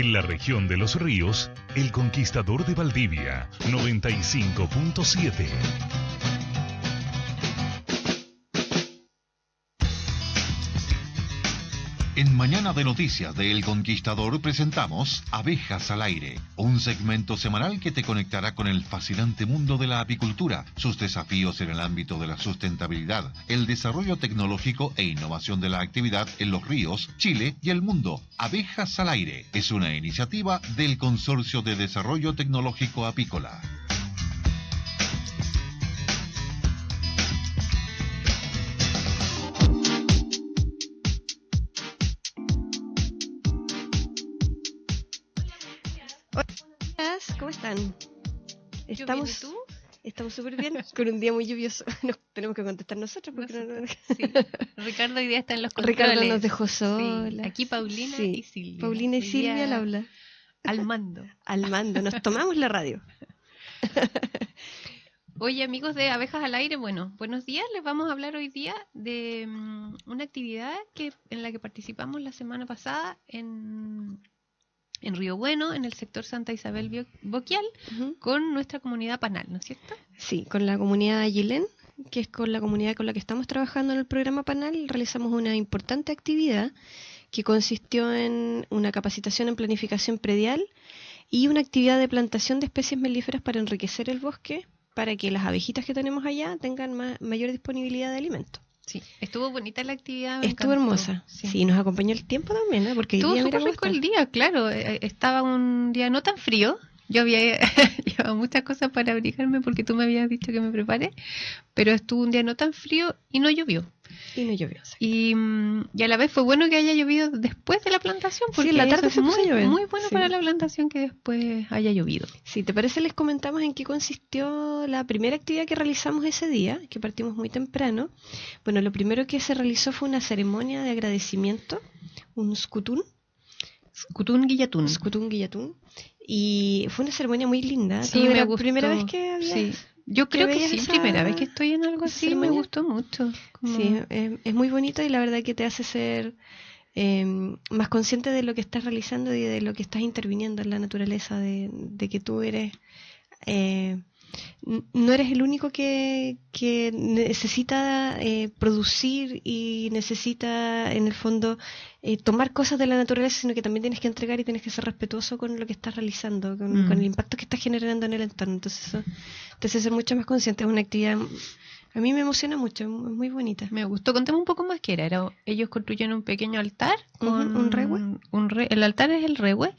En la región de los ríos, El Conquistador de Valdivia, 95.7. En Mañana de Noticias de El Conquistador presentamos Abejas al Aire, un segmento semanal que te conectará con el fascinante mundo de la apicultura, sus desafíos en el ámbito de la sustentabilidad, el desarrollo tecnológico e innovación de la actividad en los ríos, Chile y el mundo. Abejas al Aire es una iniciativa del Consorcio de Desarrollo Tecnológico Apícola. ¿Cómo están? ¿Estamos tú? Estamos súper bien, con un día muy lluvioso. Nos tenemos que contestar nosotros porque sí. Ricardo hoy día está en los controles. Ricardo nos dejó sola. Sí. Aquí Paulina y Silvia. Paulina y Silvia al habla. Al mando. Al mando, nos tomamos la radio. Oye, amigos de Abejas al Aire, bueno, buenos días. Les vamos a hablar hoy día de una actividad en la que participamos la semana pasada en Río Bueno, en el sector Santa Isabel Boquial, con nuestra comunidad Panal, ¿no es cierto? Sí, con la comunidad Aguilén, que es con la comunidad con la que estamos trabajando en el programa Panal, realizamos una importante actividad que consistió en una capacitación en planificación predial y una actividad de plantación de especies melíferas para enriquecer el bosque, para que las abejitas que tenemos allá tengan mayor disponibilidad de alimento. Sí, estuvo bonita la actividad. Estuvo hermosa. Sí, nos acompañó el tiempo también, ¿eh? Porque estuvo súper rico el día, claro. Estaba un día no tan frío. Yo había llevado muchas cosas para abrigarme porque tú me habías dicho que me prepare, pero estuvo un día no tan frío y no llovió. Y a la vez fue bueno que haya llovido después de la plantación, porque sí, la tarde se puso a llover. Muy bueno para la plantación que después haya llovido. Sí, ¿te parece? Les comentamos en qué consistió la primera actividad que realizamos ese día, que partimos muy temprano. Bueno, lo primero que se realizó fue una ceremonia de agradecimiento, un skutun guillatún. Y fue una ceremonia muy linda. Sí, me gustó. ¿Primera vez que había? Sí. Yo creo que sí, primera vez que estoy en algo así, me gustó mucho. Sí, es muy bonito y la verdad que te hace ser más consciente de lo que estás realizando y de lo que estás interviniendo en la naturaleza, de que tú eres... no eres el único que necesita producir y necesita en el fondo tomar cosas de la naturaleza, sino que también tienes que entregar y tienes que ser respetuoso con lo que estás realizando, con el impacto que estás generando en el entorno. Entonces eso te hace ser mucho más consciente. Es una actividad, a mí me emociona mucho, es muy bonita. Me gustó. Contemos un poco más qué era. Ellos construyen un pequeño altar con un rehue. El altar es el rehue,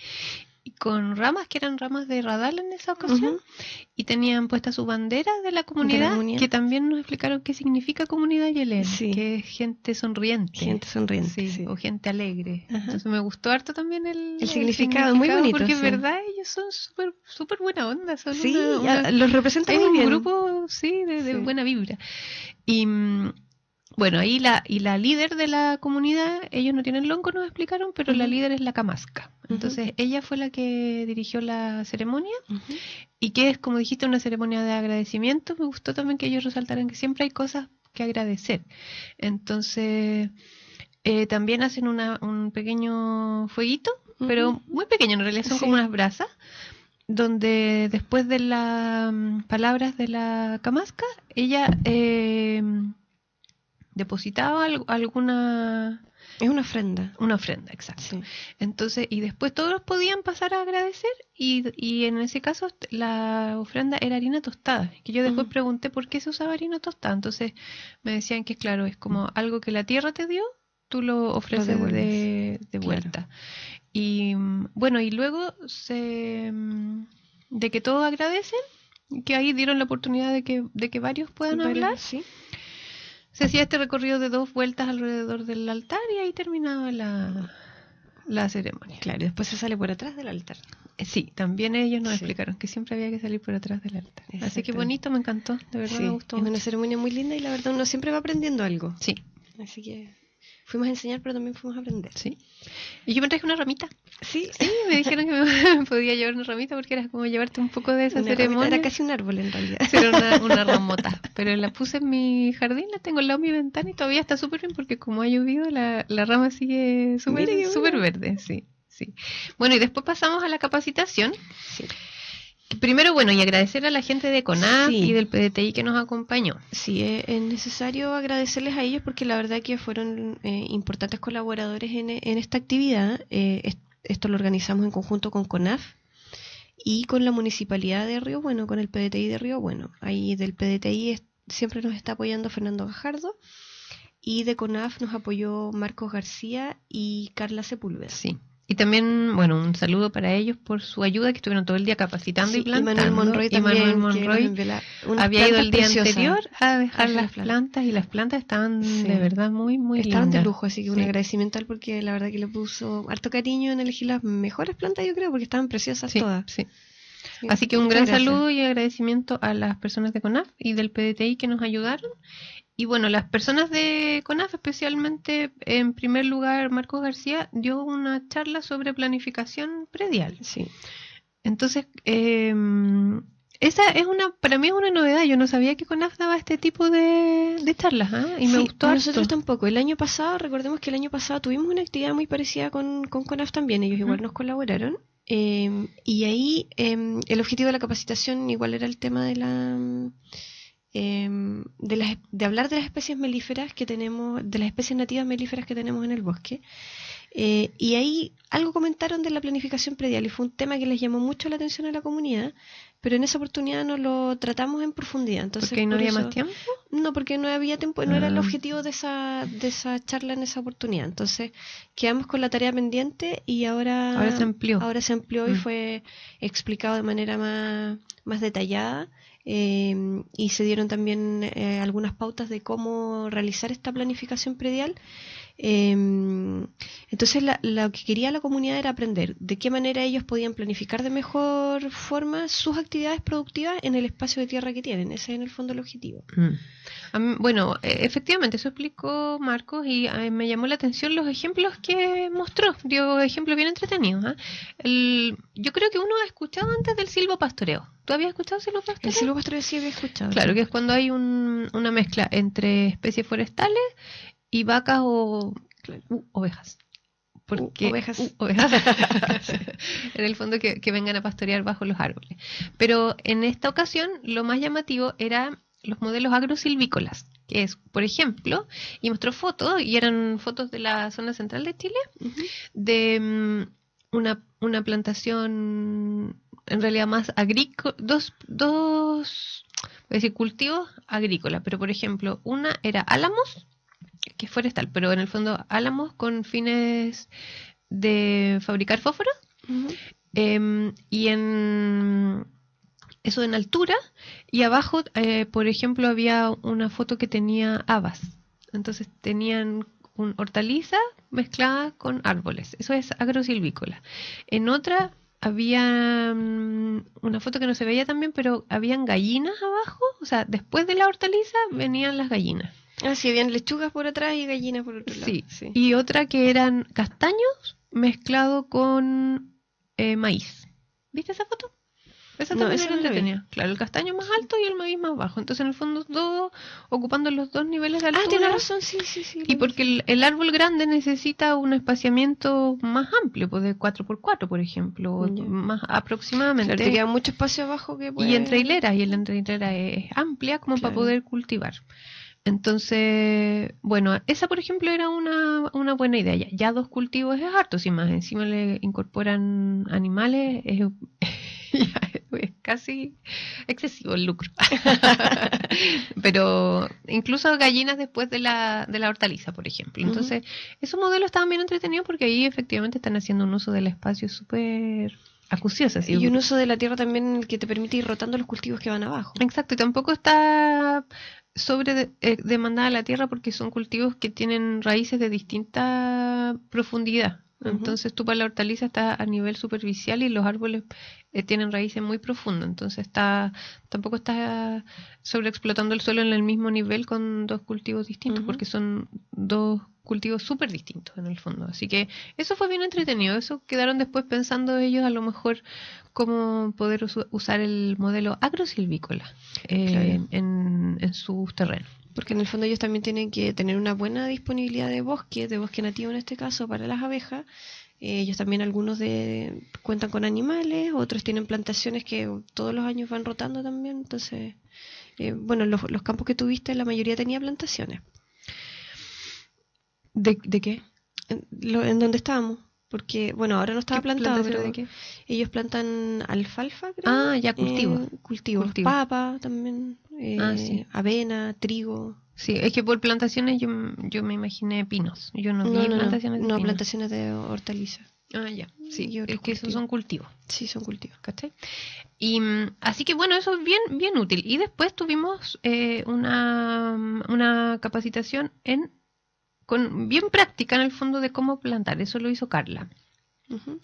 y con ramas que eran ramas de radal en esa ocasión, y tenían puesta su bandera de la comunidad, que también nos explicaron qué significa comunidad Yelén, que es gente sonriente. Sí. O gente alegre. Entonces me gustó harto también el significado, muy bonito. Porque es verdad, ellos son súper buena onda. Son los representan muy bien. Es un grupo, de buena vibra. Y... bueno, ahí la líder de la comunidad, ellos no tienen lonco, nos explicaron, pero la líder es la Camasca. Entonces, ella fue la que dirigió la ceremonia, y que es, como dijiste, una ceremonia de agradecimiento. Me gustó también que ellos resaltaran que siempre hay cosas que agradecer. Entonces, también hacen un pequeño fueguito, pero muy pequeño, en realidad son como unas brasas, donde después de las palabras de la Camasca, ella... depositaba alguna... Es una ofrenda. Una ofrenda, exacto. Sí. Entonces, y después todos podían pasar a agradecer, y en ese caso la ofrenda era harina tostada, que yo después pregunté por qué se usaba harina tostada. Entonces me decían que, claro, es como algo que la tierra te dio, tú lo ofreces de vuelta. Claro. Y bueno, y luego de que todos agradecen, que ahí dieron la oportunidad de que varios puedan hablar. Sí. Se hacía este recorrido de 2 vueltas alrededor del altar y ahí terminaba la ceremonia. Claro, y después se sale por atrás del altar. Sí, también ellos nos explicaron que siempre había que salir por atrás del altar. Así que bonito, me encantó, de verdad me gustó mucho. Es una ceremonia muy linda y la verdad uno siempre va aprendiendo algo. Sí. Así que fuimos a enseñar, pero también fuimos a aprender. Sí. Y yo me traje una ramita. Sí, me dijeron que me podía llevar una ramita porque era como llevarte un poco de esa ceremonia. Era casi un árbol en realidad. Era una ramota. Pero la puse en mi jardín, la tengo al lado de mi ventana y todavía está súper bien porque como ha llovido, la rama sigue súper verde. Sí, Sí. Bueno, y después pasamos a la capacitación. Sí. Primero, bueno, y agradecer a la gente de CONAF Sí. y del PDTI que nos acompañó. Sí, es necesario agradecerles a ellos porque la verdad que fueron importantes colaboradores en esta actividad. Esto lo organizamos en conjunto con CONAF y con la Municipalidad de Río Bueno, con el PDTI de Río Bueno. Ahí del PDTI siempre nos está apoyando Fernando Gajardo y de CONAF nos apoyó Marcos García y Carla Sepúlveda. Sí. Y también, bueno, un saludo para ellos por su ayuda, que estuvieron todo el día capacitando y plantando. Y Manuel Monroy también, Manuel que nos Monroy envió había ido el día preciosas. anterior a dejar Dejar las plantas y las plantas estaban de verdad muy, muy estaban lindas. de lujo, así que un agradecimiento a él porque la verdad que le puso harto cariño en elegir las mejores plantas, yo creo, porque estaban preciosas todas. Sí. Sí, así que un muchas gran gracias. saludo y agradecimiento a las personas de CONAF y del PDTI que nos ayudaron. Y bueno, las personas de CONAF, especialmente, en primer lugar, Marcos García dio una charla sobre planificación predial. Sí. Entonces, esa es para mí es una novedad. Yo no sabía que CONAF daba este tipo de charlas, y me gustó harto. Nosotros tampoco. El año pasado, recordemos que el año pasado tuvimos una actividad muy parecida con CONAF también. Ellos igual nos colaboraron. Y ahí el objetivo de la capacitación igual era el tema de de hablar de las especies melíferas que tenemos, de las especies nativas melíferas que tenemos en el bosque. Y ahí algo comentaron de la planificación predial y fue un tema que les llamó mucho la atención a la comunidad, pero en esa oportunidad no lo tratamos en profundidad. Entonces, ¿porque no había más tiempo? No, porque no había tiempo, no era el objetivo de esa charla en esa oportunidad. Entonces quedamos con la tarea pendiente y ahora se amplió. Ahora se amplió y fue explicado de manera más detallada. Y se dieron también algunas pautas de cómo realizar esta planificación predial. Entonces lo que quería la comunidad era aprender de qué manera ellos podían planificar de mejor forma sus actividades productivas en el espacio de tierra que tienen. Ese es en el fondo el objetivo. Bueno, efectivamente, eso explicó Marcos y me llamó la atención los ejemplos que mostró. Dio ejemplos bien entretenidos. Yo creo que uno ha escuchado antes del silvopastoreo. ¿Tú habías escuchado silvopastoreo? El silvopastoreo sí había escuchado. Claro, que es cuando hay una mezcla entre especies forestales y vacas o ovejas. Ovejas. En el fondo que vengan a pastorear bajo los árboles. Pero en esta ocasión lo más llamativo era los modelos agrosilvícolas, que es, por ejemplo, y mostró fotos, y eran fotos de la zona central de Chile, de una plantación en realidad más agrícola, dos voy a decir cultivos agrícolas, pero por ejemplo, una era álamos, que es forestal, pero en el fondo álamos con fines de fabricar fósforo, y en eso en altura, y abajo, por ejemplo, había una foto que tenía habas, entonces tenían hortaliza mezclada con árboles, eso es agrosilvícola. En otra había una foto que no se veía tan bien, pero habían gallinas abajo, o sea, después de la hortaliza venían las gallinas. Ah, sí, habían lechugas por atrás y gallinas por otro lado. Sí. Y otra que eran castaños mezclado con maíz. ¿Viste esa foto? Esa también era entretenida. Claro, el castaño más alto y el maíz más bajo. Entonces, en el fondo, todo ocupando los dos niveles de altura. Ah, tienes razón, sí. Y porque el árbol grande necesita un espaciamiento más amplio, pues de 4x4, por ejemplo, más aproximadamente. Claro, te queda mucho espacio abajo que Y entre hileras, y la entrehilera es amplia como para poder cultivar. Entonces, bueno, esa por ejemplo era una buena idea. Ya 2 cultivos es harto, si más encima le incorporan animales, es casi excesivo el lucro. Pero incluso gallinas después de la hortaliza, por ejemplo. Entonces, esos modelos estaban bien entretenidos porque ahí efectivamente están haciendo un uso del espacio súper acucioso. Así. Y un uso de la tierra también en el que te permite ir rotando los cultivos que van abajo. Exacto, y tampoco está demandada la tierra porque son cultivos que tienen raíces de distinta profundidad. Entonces tú para la hortaliza estás a nivel superficial y los árboles tienen raíces muy profundas. Entonces tampoco estás sobreexplotando el suelo en el mismo nivel con 2 cultivos distintos, porque son 2 cultivos súper distintos en el fondo. Así que eso fue bien entretenido. Eso quedaron después pensando ellos a lo mejor cómo poder usar el modelo agrosilvícola en sus terrenos. Porque en el fondo ellos también tienen que tener una buena disponibilidad de bosque nativo en este caso para las abejas, Ellos también, cuentan con animales, otros tienen plantaciones que todos los años van rotando también. Entonces, bueno, los campos que tuviste, la mayoría tenía plantaciones. ¿De qué? En donde estábamos. Porque, bueno, ahora no estaba plantado, pero ¿de qué? ellos plantan alfalfa, creo. Ah, ya, cultivos. Cultivos. Papa también, sí. avena, trigo. Sí, es que por plantaciones yo me imaginé pinos. Yo no vi plantaciones de pinos. Plantaciones de hortalizas. Ah, ya. Sí, es que esos cultivos. son cultivos. Sí, son cultivos. ¿Cachai? Y así que bueno, eso es bien, bien útil. Y después tuvimos una capacitación bien práctica en el fondo de cómo plantar. Eso lo hizo Carla. Uh-huh.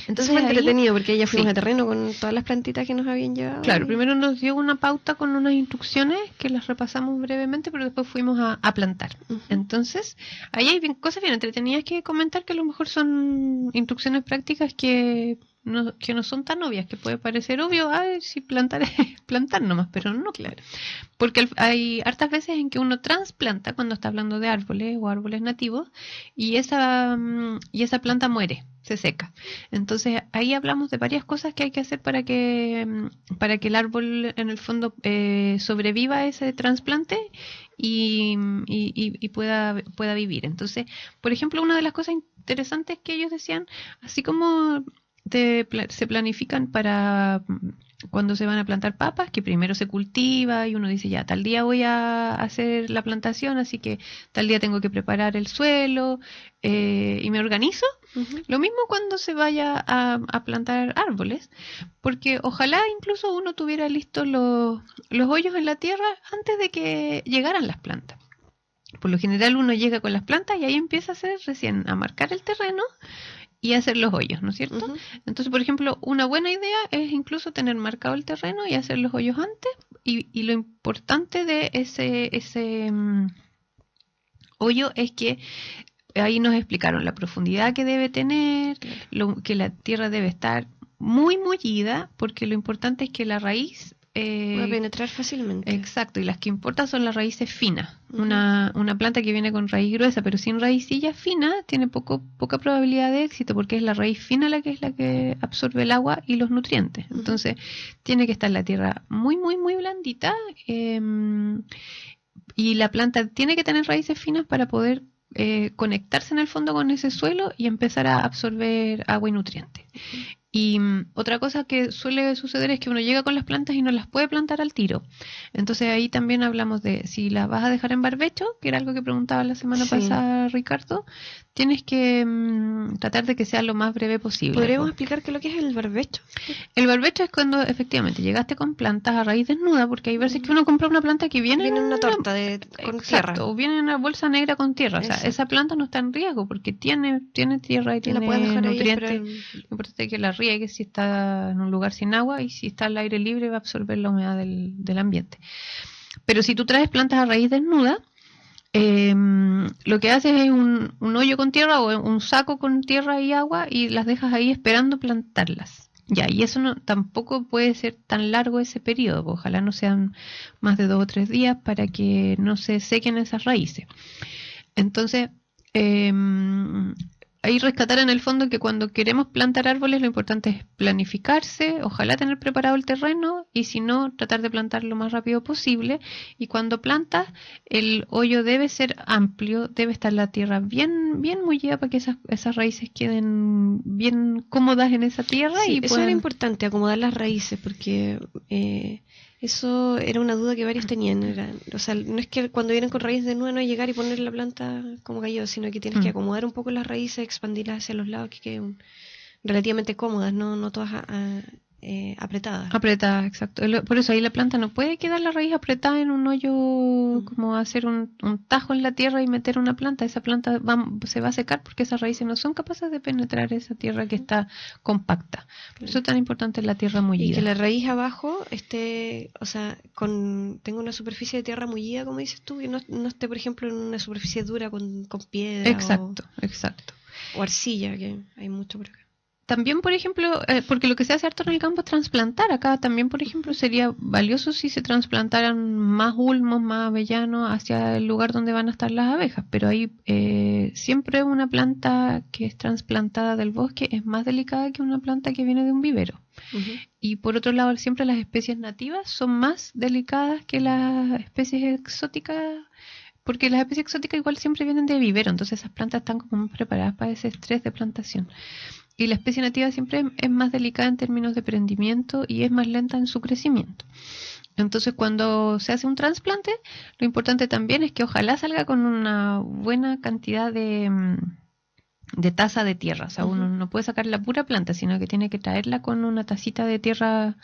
Entonces fue entretenido porque ya fuimos sí. a terreno con todas las plantitas que nos habían llevado. Claro, primero nos dio una pauta con unas instrucciones que las repasamos brevemente, pero después fuimos a plantar. Uh-huh. Entonces, ahí hay cosas bien entretenidas que comentar, que a lo mejor son instrucciones prácticas que no son tan obvias, que puede parecer obvio, si plantar es plantar nomás, pero no. Claro. Porque hay hartas veces en que uno trasplanta cuando está hablando de árboles o árboles nativos y esa planta muere, se seca. Entonces ahí hablamos de varias cosas que hay que hacer para que el árbol en el fondo sobreviva a ese trasplante y pueda vivir. Entonces, por ejemplo, una de las cosas interesantes que ellos decían, así como se planifican para cuando se van a plantar papas, que primero se cultiva y uno dice, ya, tal día voy a hacer la plantación, así que tal día tengo que preparar el suelo y me organizo. Uh-huh. Lo mismo cuando se vaya a plantar árboles, porque ojalá incluso uno tuviera listos los hoyos en la tierra antes de que llegaran las plantas. Por lo general uno llega con las plantas y ahí empieza a hacer recién a marcar el terreno y hacer los hoyos, ¿no es cierto? Uh-huh. Entonces, por ejemplo, una buena idea es incluso tener marcado el terreno y hacer los hoyos antes, y lo importante de ese hoyo es que ahí nos explicaron la profundidad que debe tener, que la tierra debe estar muy mullida, porque lo importante es que la raíz puede penetrar fácilmente. Exacto, y las que importan son las raíces finas. Uh-huh. Una planta que viene con raíz gruesa, pero sin raicillas finas, tiene poca probabilidad de éxito, porque es la raíz fina la que absorbe el agua y los nutrientes. Uh-huh. Entonces, tiene que estar la tierra muy, muy, muy blandita, y la planta tiene que tener raíces finas para poder conectarse en el fondo con ese suelo y empezar a absorber agua y nutrientes. Uh-huh. Y otra cosa que suele suceder es que uno llega con las plantas y no las puede plantar al tiro. Entonces ahí también hablamos de si las vas a dejar en barbecho, que era algo que preguntaba la semana pasada Ricardo, tienes que tratar de que sea lo más breve posible. ¿Podríamos explicar qué es lo que es el barbecho? El barbecho es cuando efectivamente llegaste con plantas a raíz desnuda, porque hay veces que uno compra una planta que viene en una torta con tierra. O viene en una bolsa negra con tierra. Exacto. O sea, esa planta no está en riesgo porque tiene tierra y tiene nutrientes. Lo importante es que la ríe, que si está en un lugar sin agua, y si está al aire libre va a absorber la humedad del ambiente. Pero si tú traes plantas a raíz desnuda, lo que haces es un hoyo con tierra o un saco con tierra y agua y las dejas ahí esperando plantarlas. Ya, y eso tampoco puede ser tan largo ese periodo, ojalá no sean más de 2 o 3 días para que no se sequen esas raíces. Entonces, ahí rescatar en el fondo que cuando queremos plantar árboles lo importante es planificarse, ojalá tener preparado el terreno, y si no, tratar de plantar lo más rápido posible. Y cuando plantas, el hoyo debe ser amplio, debe estar la tierra bien, bien mullida para que esas raíces queden bien cómodas en esa tierra. Sí, y eso era importante, acomodar las raíces, porque eso era una duda que varios tenían. O sea, no es que cuando vienen con raíces de nuevo no es llegar y poner la planta como cayó, sino que tienes que acomodar un poco las raíces, expandirlas hacia los lados, que queden relativamente cómodas, no todas apretadas. Apretadas, exacto. Por eso ahí la planta no puede quedar la raíz apretada en un hoyo, como hacer un tajo en la tierra y meter una planta. Esa planta se va a secar porque esas raíces no son capaces de penetrar esa tierra que está compacta. Por eso es tan importante la tierra mullida. Y que la raíz abajo esté, o sea, tenga una superficie de tierra mullida, como dices tú, y no esté, por ejemplo, en una superficie dura con piedra. Exacto. O arcilla, que hay mucho por acá. también, por ejemplo, porque lo que se hace harto en el campo es trasplantar. Acá también, por ejemplo, sería valioso si se trasplantaran más ulmos, más avellanos hacia el lugar donde van a estar las abejas. Pero ahí siempre una planta que es trasplantada del bosque es más delicada que una planta que viene de un vivero. Ujú. Y por otro lado, siempre las especies nativas son más delicadas que las especies exóticas, porque las especies exóticas igual siempre vienen de vivero, entonces esas plantas están como más preparadas para ese estrés de plantación. Y la especie nativa siempre es más delicada en términos de prendimiento y es más lenta en su crecimiento. Entonces, cuando se hace un trasplante, lo importante también es que ojalá salga con una buena cantidad de taza de tierra. O sea, uno no puede sacar la pura planta, sino que tiene que traerla con una tacita de tierra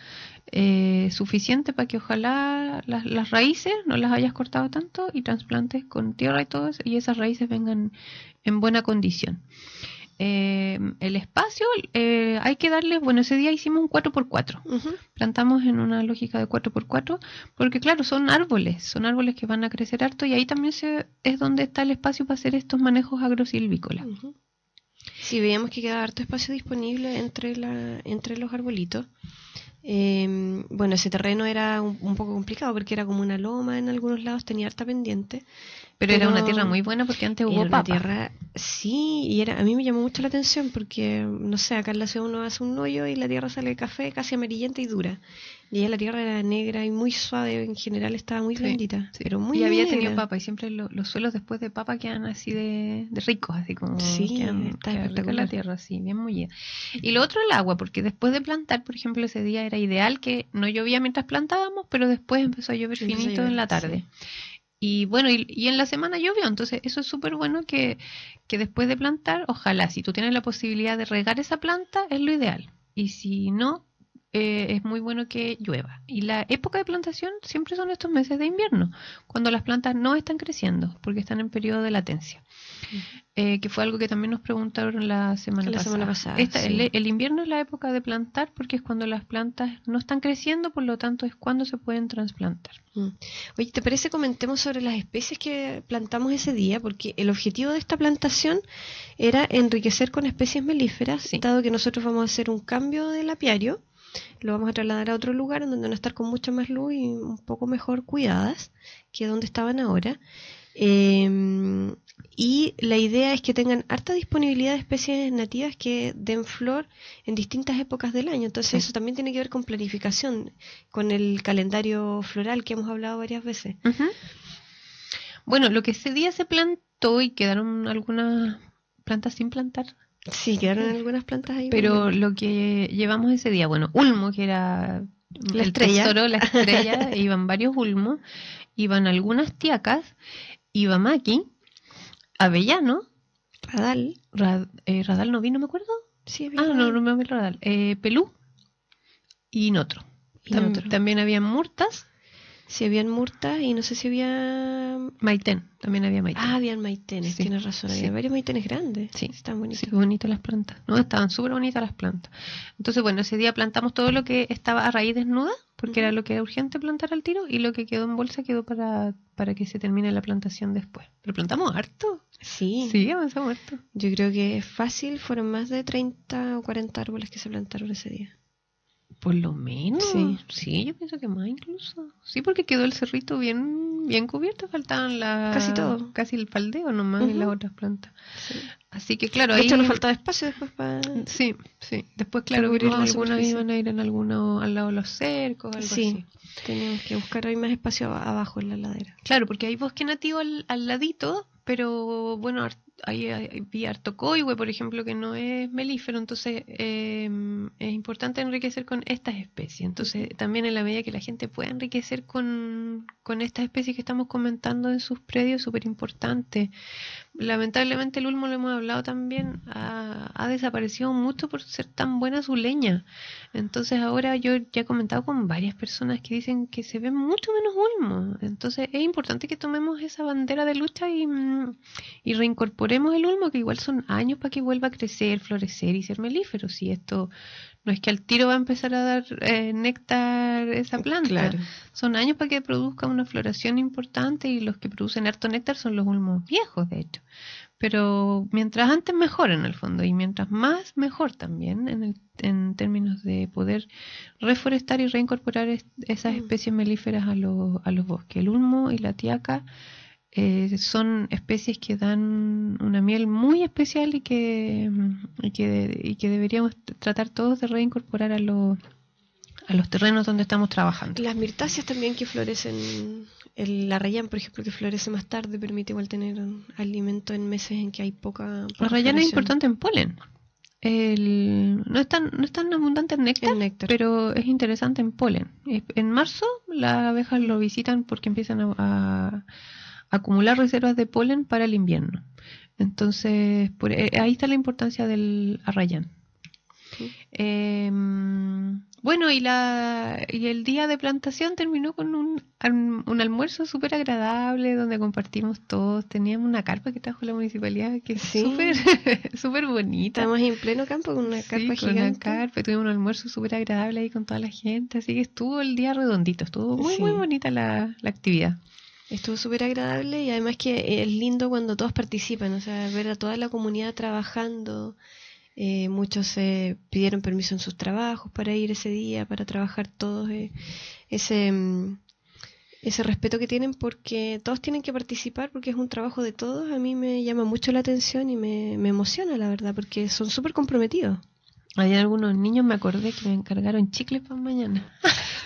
suficiente para que ojalá las raíces no las hayas cortado tanto y trasplantes con tierra y todo eso, y esas raíces vengan en buena condición. El espacio hay que darle, bueno, ese día hicimos un 4x4. Ujú. Plantamos en una lógica de 4x4 porque claro, son árboles que van a crecer harto y ahí también es donde está el espacio para hacer estos manejos agrosilvícolas. Ujú. Sí, veíamos que quedaba harto espacio disponible entre los arbolitos. Bueno, ese terreno era un poco complicado porque era como una loma en algunos lados, tenía harta pendiente. Pero era una tierra muy buena porque antes hubo Era una papa. tierra, sí, y a mí me llamó mucho la atención porque, no sé, acá en la ciudad uno hace un hoyo y la tierra sale café, casi amarillenta y dura. Y allá la tierra era negra y muy suave, en general estaba muy blandita, pero muy y había negra. tenido papa y siempre los suelos después de papa quedan así de ricos, así como Sí, quedan está rica espectacular. la tierra, así, bien mollida. Y lo otro el agua, porque después de plantar, por ejemplo, ese día era ideal que no llovía mientras plantábamos, pero después empezó a llover Empezó a finito llover, en la tarde. sí. Y bueno, y en la semana llovió, entonces eso es súper bueno que después de plantar, ojalá, si tú tienes la posibilidad de regar esa planta, es lo ideal. Y si no, es muy bueno que llueva. Y la época de plantación siempre son estos meses de invierno, cuando las plantas no están creciendo, porque están en periodo de latencia. Que fue algo que también nos preguntaron la semana pasada. Sí. El invierno es la época de plantar porque es cuando las plantas no están creciendo, por lo tanto es cuando se pueden trasplantar. Oye, ¿te parece comentemos sobre las especies que plantamos ese día? Porque el objetivo de esta plantación era enriquecer con especies melíferas, Sí. dado que nosotros vamos a hacer un cambio del apiario, lo vamos a trasladar a otro lugar en donde van a estar con mucha más luz y un poco mejor cuidadas que donde estaban ahora. Y la idea es que tengan harta disponibilidad de especies nativas que den flor en distintas épocas del año. Entonces eso también tiene que ver con planificación, con el calendario floral que hemos hablado varias veces. Uh-huh. Bueno, lo que ese día se plantó y quedaron algunas plantas sin plantar. Sí, quedaron algunas plantas ahí. Pero pendientes. lo que llevamos ese día, bueno, ulmo, que era La el estrella. tesoro, la estrella, iban varios ulmos, iban algunas tiacas, iba maqui, avellano, Radal. radal no vi, no me acuerdo. Sí, había No radal. me acuerdo radal. Pelú y notro. Y notro. También había murtas. Sí, habían murtas y no sé si había... Maitén, también había maitén. habían maitenes, Sí, tienes razón, sí. había varios maitenes grandes. Sí, Están bonitos. sí, bonitas las plantas. No, estaban súper bonitas las plantas. Entonces, bueno, ese día plantamos todo lo que estaba a raíz desnuda, porque era lo que era urgente plantar al tiro, y lo que quedó en bolsa quedó para que se termine la plantación después. Pero plantamos harto. Sí. Sí, avanzamos harto. Yo creo que es fácil, fueron más de 30 o 40 árboles que se plantaron ese día. Por lo menos. Sí, yo pienso que más incluso. Sí, porque quedó el cerrito bien cubierto, faltaban Casi todo. casi el faldeo nomás y las otras plantas. Sí. Así que claro, De ahí hecho, nos faltaba espacio después para... Sí. Después, claro, cubrir la algunas superficie. iban a ir en algunos al lado de los cercos, algo Sí, así. teníamos que buscar hoy más espacio abajo en la ladera. Claro, porque hay bosque nativo al ladito, pero bueno, hay harto coihue, por ejemplo, que no es melífero, entonces es importante enriquecer con estas especies. Entonces, también en la medida que la gente pueda enriquecer con estas especies que estamos comentando en sus predios, súper importante. Lamentablemente el ulmo, lo hemos hablado también, ha desaparecido mucho por ser tan buena su leña. Entonces ahora yo ya he comentado con varias personas que dicen que se ve mucho menos ulmo. Entonces es importante que tomemos esa bandera de lucha y reincorporemos el ulmo, que igual son años para que vuelva a crecer, florecer y ser melífero. Si esto no es que al tiro va a empezar a dar néctar esa planta. Claro. Son años para que produzca una floración importante y los que producen harto néctar son los ulmos viejos, de hecho. pero mientras antes mejor en el fondo, y mientras más mejor también en términos de poder reforestar y reincorporar esas especies melíferas a los bosques. El ulmo y la tiaca son especies que dan una miel muy especial y que deberíamos tratar todos de reincorporar a los terrenos donde estamos trabajando. Las mirtáceas también que florecen, el arrayán, por ejemplo, que florece más tarde, permite igual tener un alimento en meses en que hay poca El arrayán es floración. importante en polen. No es tan abundante en néctar, pero es interesante en polen. En marzo las abejas lo visitan porque empiezan a acumular reservas de polen para el invierno. Entonces, ahí está la importancia del arrayán. Bueno, y el día de plantación terminó con un almuerzo súper agradable donde compartimos todos. Teníamos una carpa que trajo la municipalidad que es súper bonita. Estamos en pleno campo con una carpa gigante. Una carpa, tuvimos un almuerzo súper agradable ahí con toda la gente, así que estuvo el día redondito, estuvo muy bonita la actividad. Estuvo súper agradable y además que es lindo cuando todos participan, o sea, ver a toda la comunidad trabajando. Muchos pidieron permiso en sus trabajos para ir ese día, para trabajar todos. Ese respeto que tienen porque todos tienen que participar porque es un trabajo de todos, a mí me llama mucho la atención y me emociona, la verdad, porque son súper comprometidos. Hay algunos niños, me acordé que me encargaron chicles para mañana.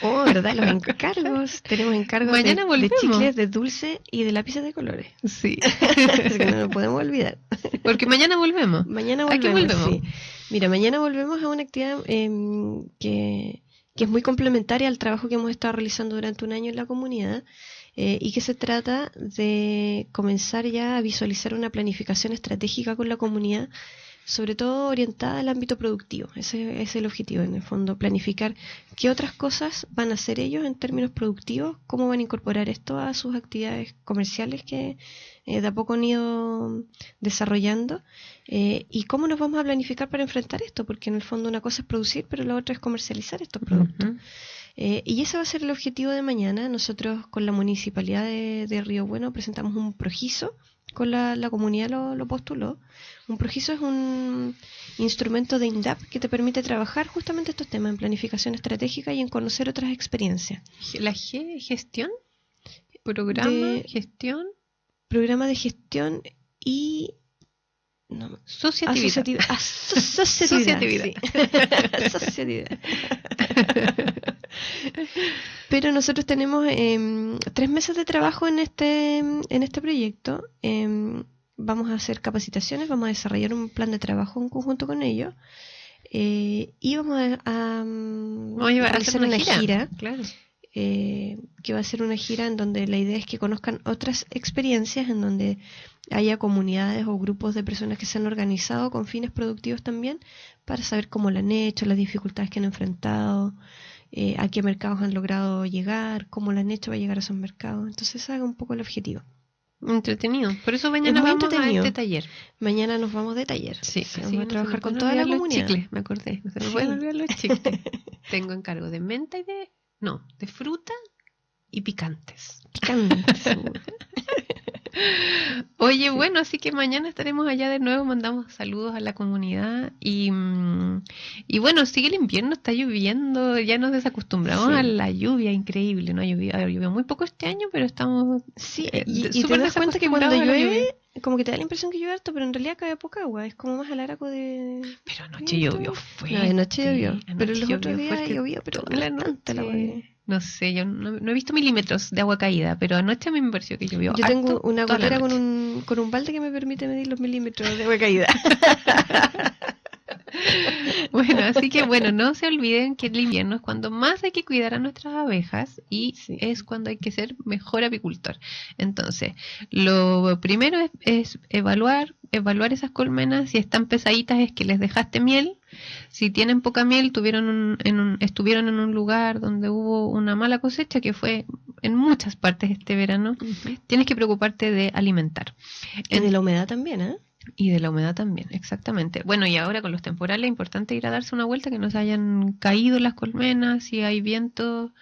Oh, ¿verdad? Los encargos. Tenemos encargos de chicles, de dulce y de lápices de colores. Sí. Así que no nos podemos olvidar. Porque mañana volvemos. ¿A qué volvemos? Sí. Mira, mañana volvemos a una actividad que es muy complementaria al trabajo que hemos estado realizando durante un año en la comunidad y que se trata de comenzar ya a visualizar una planificación estratégica con la comunidad, sobre todo orientada al ámbito productivo. Ese es el objetivo, en el fondo, planificar qué otras cosas van a hacer ellos en términos productivos, cómo van a incorporar esto a sus actividades comerciales que de a poco han ido desarrollando y cómo nos vamos a planificar para enfrentar esto, porque en el fondo una cosa es producir, pero la otra es comercializar estos productos. Y ese va a ser el objetivo de mañana. Nosotros con la Municipalidad de Río Bueno presentamos un projizo, con la comunidad lo postuló. Un projizo es un instrumento de INDAP que te permite trabajar justamente estos temas en planificación estratégica y en conocer otras experiencias. ¿La gestión? ¿Programa? ¿Gestión? Programa de gestión y... No, Asociatividad. Asociatividad. Sí. Asociatividad. Pero nosotros tenemos 3 meses de trabajo en este proyecto. Vamos a hacer capacitaciones, vamos a desarrollar un plan de trabajo en conjunto con ellos y vamos a realizar una gira. Claro. Que va a ser una gira en donde la idea es que conozcan otras experiencias, en donde haya comunidades o grupos de personas que se han organizado con fines productivos también, para saber cómo lo han hecho, las dificultades que han enfrentado, a qué mercados han logrado llegar, cómo lo han hecho para llegar a esos mercados. Entonces ese haga un poco el objetivo. Entretenido. Por eso mañana vamos a este taller. Mañana nos vamos de taller. Sí, vamos a trabajar con toda la comunidad. Chicles, me acordé. No se me pueden olvidar los chicles. Tengo encargo de menta y de fruta y picantes. Oye, bueno, así que mañana estaremos allá de nuevo, mandamos saludos a la comunidad y bueno, sigue el invierno, está lloviendo, ya nos desacostumbramos a la lluvia, increíble, ¿no? Ha llovido muy poco este año, pero estamos y te das cuenta que cuando llueve, como que te da la impresión que llueve harto, pero en realidad cae poca agua, es como más alaraco de... Pero anoche llovió fuerte. No, anoche llovió, pero los otros días llovió, pero la noche. No sé, yo no he visto milímetros de agua caída, pero anoche a mí me pareció que llovió. Yo tengo una gotera con un balde que me permite medir los milímetros de agua caída. Bueno, así que no se olviden que el invierno es cuando más hay que cuidar a nuestras abejas y es cuando hay que ser mejor apicultor. Entonces, lo primero es evaluar esas colmenas. Si están pesaditas es que les dejaste miel. Si tienen poca miel, estuvieron en un lugar donde hubo una mala cosecha, que fue en muchas partes este verano, tienes que preocuparte de alimentar. Y de la humedad también, ¿eh? Y de la humedad también, exactamente. Bueno, y ahora con los temporales es importante ir a darse una vuelta, que no se hayan caído las colmenas. Si hay viento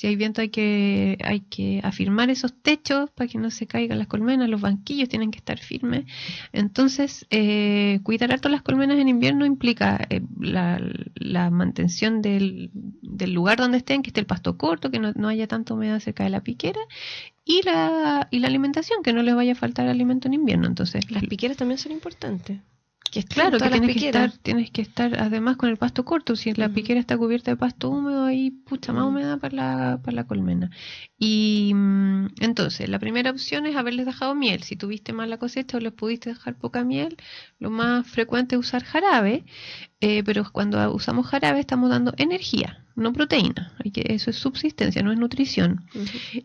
hay que afirmar esos techos para que no se caigan las colmenas. Los banquillos tienen que estar firmes. Entonces, cuidar harto las colmenas en invierno implica la mantención del lugar donde estén, que esté el pasto corto, que no haya tanta humedad cerca de la piquera, y la alimentación, que no les vaya a faltar alimento en invierno. Entonces, las piqueras también son importantes. Claro, que tienes que estar además con el pasto corto. Si la piquera está cubierta de pasto húmedo, hay más humedad para la colmena. Y entonces, la primera opción es haberles dejado miel. Si tuviste mala cosecha o les pudiste dejar poca miel, lo más frecuente es usar jarabe, pero cuando usamos jarabe estamos dando energía, no proteína. Eso es subsistencia, no es nutrición.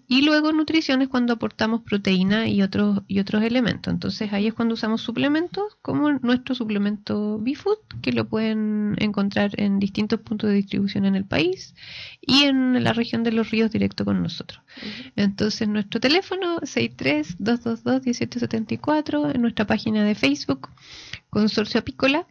Y luego nutrición es cuando aportamos proteína y otros elementos. Entonces ahí es cuando usamos suplementos, como nuestro suplemento B-Food, que lo pueden encontrar en distintos puntos de distribución en el país y en la región de Los Ríos directo con nosotros. Entonces nuestro teléfono 63-222-1874, en nuestra página de Facebook Consorcio Apícola,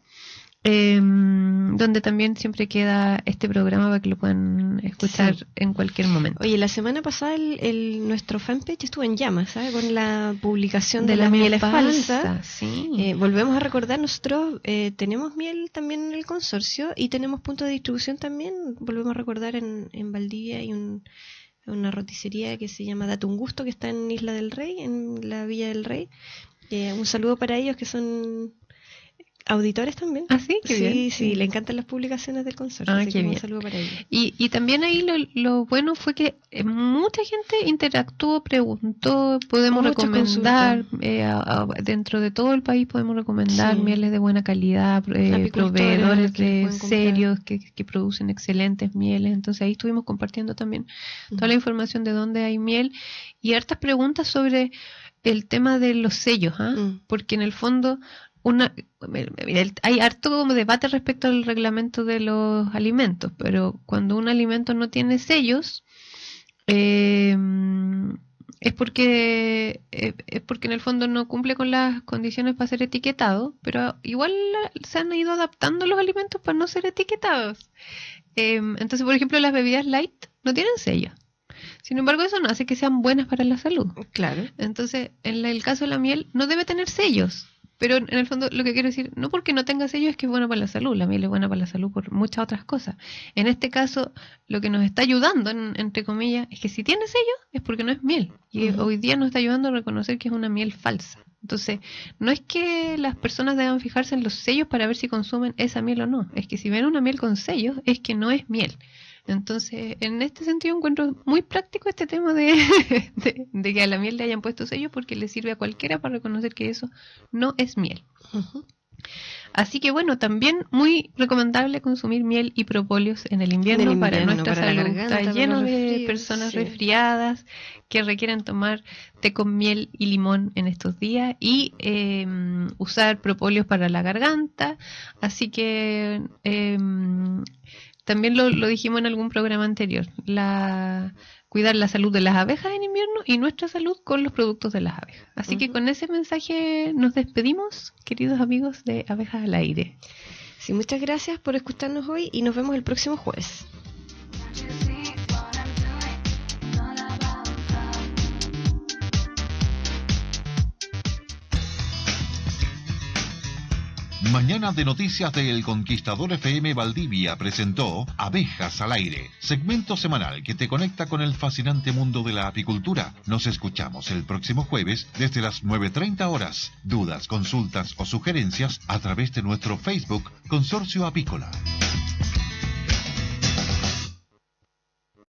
donde también siempre queda este programa para que lo puedan escuchar en cualquier momento. Oye, la semana pasada nuestro fanpage estuvo en llamas, ¿sabes? Con la publicación de la miel falsa. Sí. Volvemos a recordar, nosotros tenemos miel también en el consorcio y tenemos puntos de distribución también. Volvemos a recordar en Valdivia hay una roticería que se llama Date un Gusto, que está en Isla del Rey, en la Villa del Rey. Un saludo para ellos, que son auditores también. ¿Ah, sí? Qué bien. Sí, le encantan las publicaciones del consorcio. Así qué que bien. Un saludo para ellos. Y también ahí lo bueno fue que mucha gente interactuó, preguntó, podemos recomendar, dentro de todo el país podemos recomendar mieles de buena calidad, proveedores serios que producen excelentes mieles. Entonces ahí estuvimos compartiendo también toda la información de dónde hay miel y hartas preguntas sobre el tema de los sellos, porque en el fondo hay harto como debate respecto al reglamento de los alimentos, pero cuando un alimento no tiene sellos, es porque en el fondo no cumple con las condiciones para ser etiquetado, pero igual se han ido adaptando los alimentos para no ser etiquetados. Entonces, por ejemplo, las bebidas light no tienen sellos. Sin embargo, eso no hace que sean buenas para la salud. Claro. Entonces, en el caso de la miel, no debe tener sellos. Pero en el fondo lo que quiero decir, no porque no tenga sellos es que es bueno para la salud. La miel es buena para la salud por muchas otras cosas. En este caso, lo que nos está ayudando, entre comillas, es que si tiene sellos es porque no es miel. Y hoy día nos está ayudando a reconocer que es una miel falsa. Entonces, no es que las personas deban fijarse en los sellos para ver si consumen esa miel o no. Es que si ven una miel con sellos, es que no es miel. Entonces, en este sentido encuentro muy práctico este tema de que a la miel le hayan puesto sellos, porque le sirve a cualquiera para reconocer que eso no es miel. Así que bueno, también muy recomendable consumir miel y propóleos en el invierno para nuestra salud. Está lleno de personas resfriadas que requieren tomar té con miel y limón en estos días y usar propóleos para la garganta. Así que también lo dijimos en algún programa anterior, cuidar la salud de las abejas en invierno y nuestra salud con los productos de las abejas. Así que con ese mensaje nos despedimos, queridos amigos de Abejas al Aire. Sí, muchas gracias por escucharnos hoy y nos vemos el próximo jueves. Mañana de Noticias de El Conquistador FM Valdivia presentó Abejas al Aire, segmento semanal que te conecta con el fascinante mundo de la apicultura. Nos escuchamos el próximo jueves desde las 9:30 horas. Dudas, consultas o sugerencias a través de nuestro Facebook Consorcio Apícola.